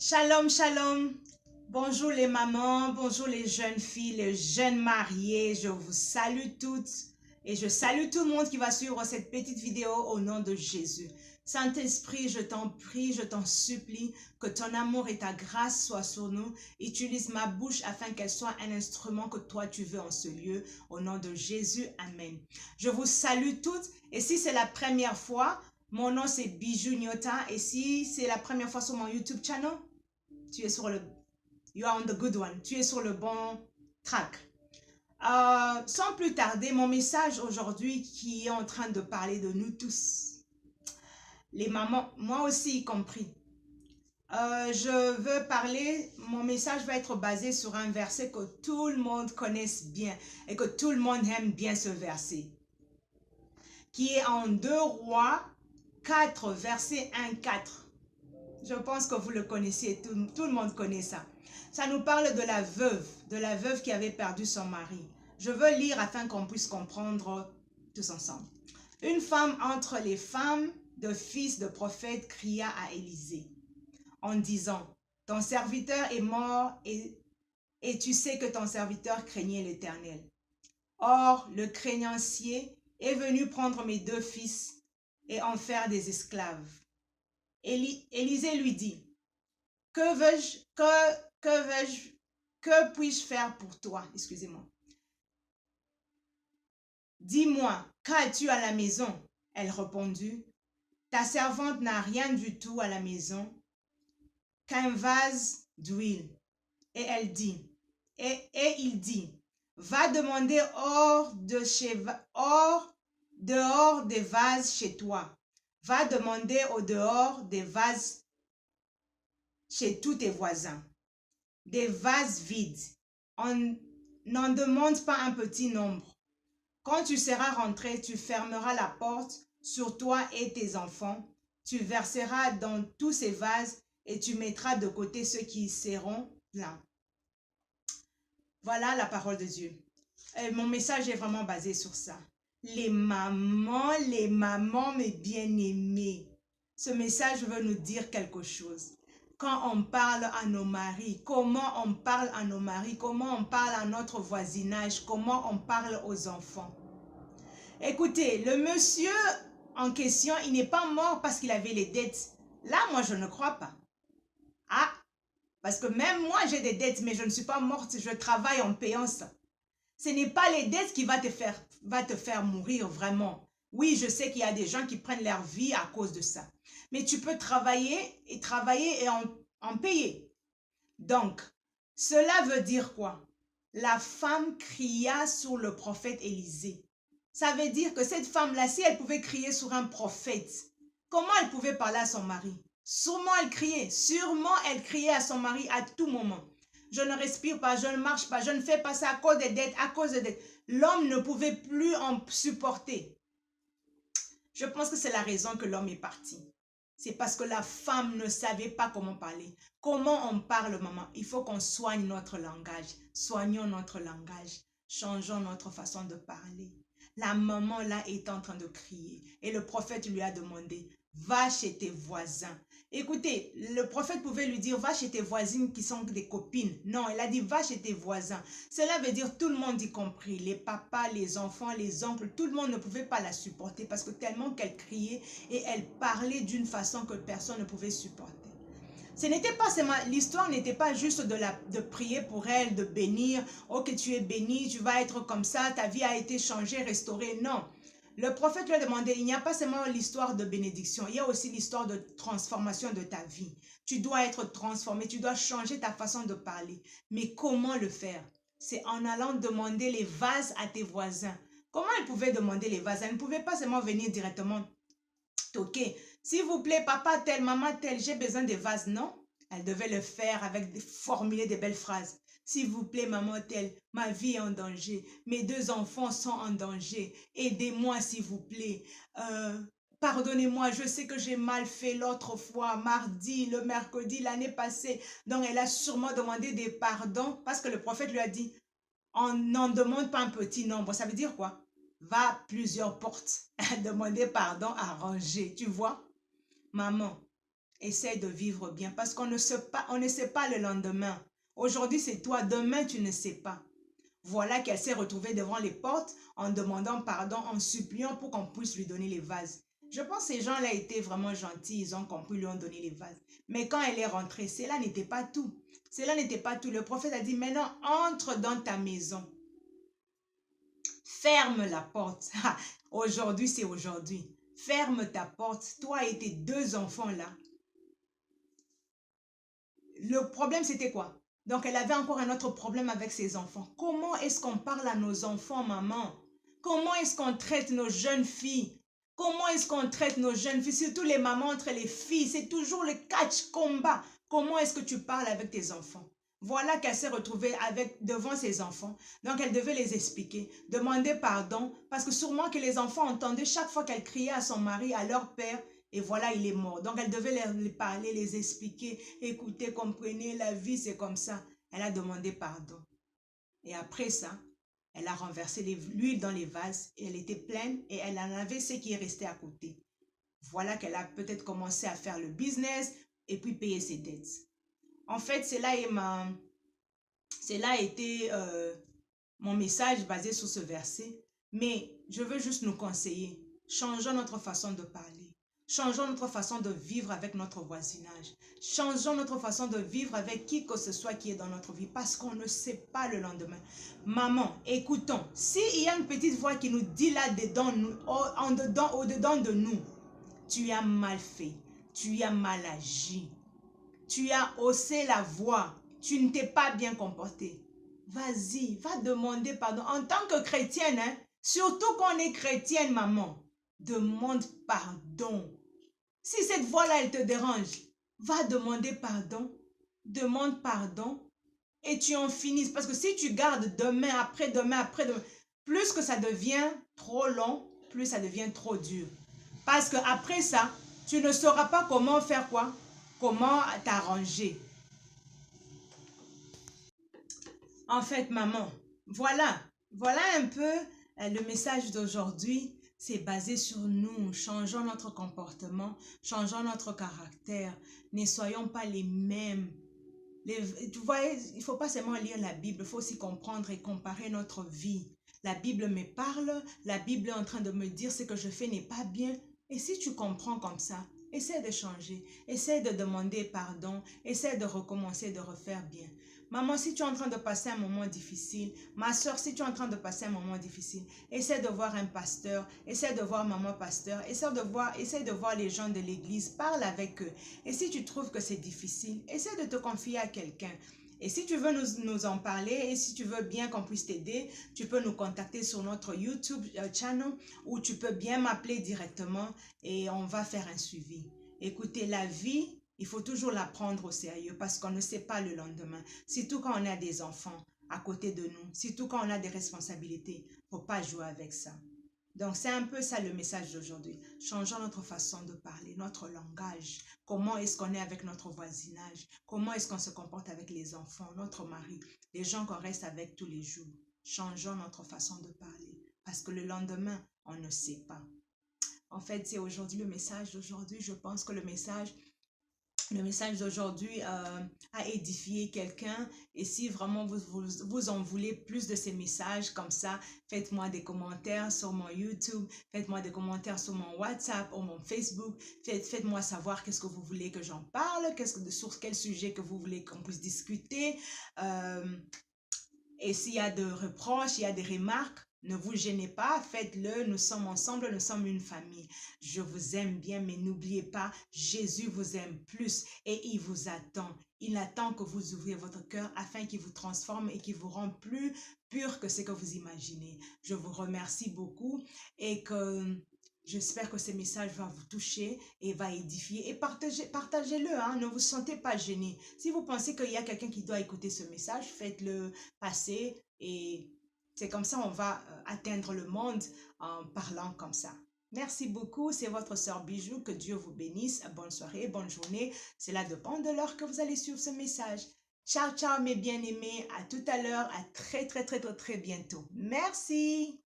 Shalom, shalom. Bonjour les mamans, bonjour les jeunes filles, les jeunes mariés. Je vous salue toutes et je salue tout le monde qui va suivre cette petite vidéo au nom de Jésus. Saint-Esprit, je t'en prie, je t'en supplie que ton amour et ta grâce soient sur nous. Utilise ma bouche afin qu'elle soit un instrument que toi tu veux en ce lieu. Au nom de Jésus, Amen. Je vous salue toutes et si c'est la première fois, mon nom c'est Bijou Nyota et si c'est la première fois sur mon YouTube channel, tu es sur le, you are on the good one, tu es sur le bon track. Sans plus tarder, mon message aujourd'hui qui est en train de parler de nous tous, les mamans, moi aussi y compris. Je veux parler, mon message va être basé sur un verset que tout le monde connaisse bien et que tout le monde aime bien ce verset, qui est en 2 Rois 4, verset 1-4. Je pense que vous le connaissez, tout le monde connaît ça. Ça nous parle de la veuve qui avait perdu son mari. Je veux lire afin qu'on puisse comprendre tous ensemble. Une femme entre les femmes de fils de prophète cria à Élisée en disant, ton serviteur est mort et tu sais que ton serviteur craignait l'Éternel. Or, le créancier est venu prendre mes 2 fils et en faire des esclaves. Élisée lui dit, que puis-je faire pour toi? Excusez-moi. Dis-moi, qu'as-tu à la maison? Elle répondit, ta servante n'a rien du tout à la maison qu'un vase d'huile. Et il dit, va demander dehors des vases chez toi. Va demander au dehors des vases chez tous tes voisins. Des vases vides. On n'en demande pas un petit nombre. Quand tu seras rentré, tu fermeras la porte sur toi et tes enfants. Tu verseras dans tous ces vases et tu mettras de côté ceux qui seront pleins. Voilà la parole de Dieu. Et mon message est vraiment basé sur ça. Les mamans, mes bien-aimés. Ce message veut nous dire quelque chose. Quand on parle à nos maris, comment on parle à nos maris, comment on parle à notre voisinage, comment on parle aux enfants. Écoutez, le monsieur en question, il n'est pas mort parce qu'il avait les dettes. Là, moi, je ne crois pas. Ah, parce que même moi, j'ai des dettes, mais je ne suis pas morte, je travaille en payant ça. Ce n'est pas les dettes qui va te faire mourir vraiment. Oui, je sais qu'il y a des gens qui prennent leur vie à cause de ça. Mais tu peux travailler et en payer. Donc, cela veut dire quoi? La femme cria sur le prophète Élisée. Ça veut dire que cette femme-là, si elle pouvait crier sur un prophète, comment elle pouvait parler à son mari? Sûrement elle criait à son mari à tout moment. Je ne respire pas, je ne marche pas, je ne fais pas ça à cause des dettes, à cause des dettes. L'homme ne pouvait plus en supporter. Je pense que c'est la raison que l'homme est parti. C'est parce que la femme ne savait pas comment parler. Comment on parle, maman? Il faut qu'on soigne notre langage. Soignons notre langage. Changeons notre façon de parler. La maman là est en train de crier. Et le prophète lui a demandé, va chez tes voisins. Écoutez, le prophète pouvait lui dire, va chez tes voisines qui sont des copines. Non, il a dit, va chez tes voisins. Cela veut dire tout le monde y compris. Les papas, les enfants, les oncles, tout le monde ne pouvait pas la supporter parce que tellement qu'elle criait et elle parlait d'une façon que personne ne pouvait supporter. Ce n'était pas seulement, l'histoire n'était pas juste de prier pour elle, de bénir, oh que tu es béni, tu vas être comme ça, ta vie a été changée, restaurée. Non. Le prophète lui a demandé, il n'y a pas seulement l'histoire de bénédiction, il y a aussi l'histoire de transformation de ta vie. Tu dois être transformé, tu dois changer ta façon de parler. Mais comment le faire? C'est en allant demander les vases à tes voisins. Comment elle pouvait demander les vases? Elle ne pouvait pas seulement venir directement toquer. S'il vous plaît, papa tel, maman tel, j'ai besoin des vases. Non, elle devait le faire avec formuler des belles phrases. S'il vous plaît, maman telle, ma vie est en danger. Mes 2 enfants sont en danger. Aidez-moi, s'il vous plaît. Pardonnez-moi, je sais que j'ai mal fait l'autre fois, mardi, le mercredi, l'année passée. Donc, elle a sûrement demandé des pardons parce que le prophète lui a dit, on n'en demande pas un petit nombre. Ça veut dire quoi? Va plusieurs portes, demander pardon, arranger. Tu vois? Maman, essaie de vivre bien parce qu'on on ne sait pas le lendemain. Aujourd'hui, c'est toi, demain, tu ne sais pas. Voilà qu'elle s'est retrouvée devant les portes en demandant pardon, en suppliant pour qu'on puisse lui donner les vases. Je pense que ces gens-là étaient vraiment gentils, ils ont compris, lui ont donné les vases. Mais quand elle est rentrée, cela n'était pas tout. Cela n'était pas tout. Le prophète a dit, maintenant, entre dans ta maison. Ferme la porte. Aujourd'hui, c'est aujourd'hui. Ferme ta porte, toi et tes deux enfants là. Le problème, c'était quoi? Donc, elle avait encore un autre problème avec ses enfants. Comment est-ce qu'on parle à nos enfants, maman? Comment est-ce qu'on traite nos jeunes filles? Comment est-ce qu'on traite nos jeunes filles? Surtout les mamans entre les filles, c'est toujours le catch combat. Comment est-ce que tu parles avec tes enfants? Voilà qu'elle s'est retrouvée devant ses enfants. Donc, elle devait les expliquer, demander pardon, parce que sûrement que les enfants entendaient chaque fois qu'elle criait à son mari, à leur père, et voilà, il est mort. Donc, elle devait les parler, les expliquer. Écoutez, comprenez, la vie, c'est comme ça. Elle a demandé pardon. Et après ça, elle a renversé l'huile dans les vases. Et elle était pleine et elle en avait ce qui est resté à côté. Voilà qu'elle a peut-être commencé à faire le business et puis payer ses dettes. En fait, cela a été mon message basé sur ce verset. Mais je veux juste nous conseiller. Changeons notre façon de parler. Changeons notre façon de vivre avec notre voisinage. Changeons notre façon de vivre avec qui que ce soit qui est dans notre vie parce qu'on ne sait pas le lendemain. Maman, écoutons. S'il y a une petite voix qui nous dit là-dedans, au-dedans de nous, tu as mal fait, tu as mal agi, tu as haussé la voix, tu ne t'es pas bien comporté. Vas-y, va demander pardon. En tant que chrétienne, hein, surtout qu'on est chrétienne, maman, demande pardon. Si cette voix-là, elle te dérange, va demander pardon. Demande pardon et tu en finisses. Parce que si tu gardes demain, après-demain, plus que ça devient trop long, plus ça devient trop dur. Parce que après ça, tu ne sauras pas comment faire quoi? Comment t'arranger. En fait, maman, voilà un peu le message d'aujourd'hui. C'est basé sur nous. Changeons notre comportement, changeons notre caractère. Ne soyons pas les mêmes. Tu vois, il ne faut pas seulement lire la Bible, il faut aussi comprendre et comparer notre vie. La Bible me parle, la Bible est en train de me dire ce que je fais n'est pas bien. Et si tu comprends comme ça, essaie de changer, essaie de demander pardon, essaie de recommencer, de refaire bien. Maman, si tu es en train de passer un moment difficile, ma soeur, si tu es en train de passer un moment difficile, essaie de voir un pasteur, essaie de voir maman pasteur, essaie de voir les gens de l'église, parle avec eux. Et si tu trouves que c'est difficile, essaie de te confier à quelqu'un. Et si tu veux nous en parler et si tu veux bien qu'on puisse t'aider, tu peux nous contacter sur notre YouTube channel ou tu peux bien m'appeler directement et on va faire un suivi. Écoutez, la vie, il faut toujours la prendre au sérieux parce qu'on ne sait pas le lendemain. Surtout quand on a des enfants à côté de nous, surtout quand on a des responsabilités. Il ne faut pas jouer avec ça. Donc, c'est un peu ça le message d'aujourd'hui. Changeons notre façon de parler, notre langage. Comment est-ce qu'on est avec notre voisinage? Comment est-ce qu'on se comporte avec les enfants, notre mari, les gens qu'on reste avec tous les jours? Changeons notre façon de parler parce que le lendemain, on ne sait pas. En fait, c'est aujourd'hui le message d'aujourd'hui. Je pense que le message d'aujourd'hui a édifié quelqu'un. Et si vraiment vous en voulez plus de ces messages comme ça, faites-moi des commentaires sur mon YouTube, faites-moi des commentaires sur mon WhatsApp ou mon Facebook. Faites-moi savoir qu'est-ce que vous voulez que j'en parle, sur quel sujet que vous voulez qu'on puisse discuter. Et s'il y a des reproches, il y a des remarques, ne vous gênez pas, faites-le, nous sommes ensemble, nous sommes une famille. Je vous aime bien, mais n'oubliez pas, Jésus vous aime plus et il vous attend. Il attend que vous ouvriez votre cœur afin qu'il vous transforme et qu'il vous rende plus pur que ce que vous imaginez. Je vous remercie beaucoup et que j'espère que ce message va vous toucher et va édifier. Et partagez-le, hein, ne vous sentez pas gêné. Si vous pensez qu'il y a quelqu'un qui doit écouter ce message, faites-le passer et c'est comme ça on va atteindre le monde en parlant comme ça. Merci beaucoup, c'est votre sœur Bijou, que Dieu vous bénisse, bonne soirée, bonne journée. Cela dépend de l'heure que vous allez suivre ce message. Ciao, ciao mes bien-aimés, à tout à l'heure, à très bientôt. Merci.